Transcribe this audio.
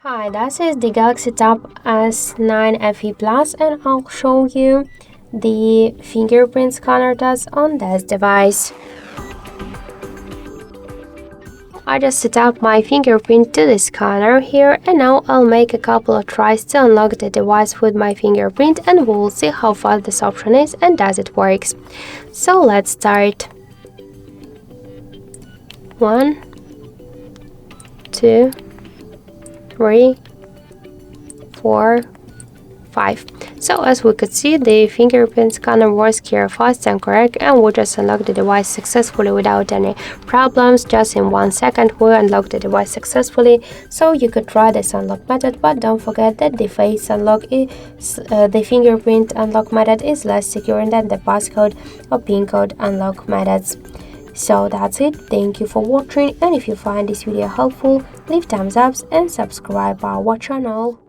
Hi, this is the Galaxy Tab S9 FE Plus and I'll show you the fingerprint scanner test on this device. I just set up my fingerprint to the scanner here and now I'll make a couple of tries to unlock the device with my fingerprint and we'll see how fast this option is and does it works. So let's start. 1, 2, 3, 4, 5. So as we could see, the fingerprint scanner works here fast and correct, and we just unlocked the device successfully without any problems. Just in 1 second we unlocked the device successfully. So you could try this unlock method, but don't forget that the face unlock is the fingerprint unlock method is less secure than the passcode or pin code unlock methods. So that's it. Thank you for watching, and if you find this video helpful, leave thumbs up and subscribe our channel.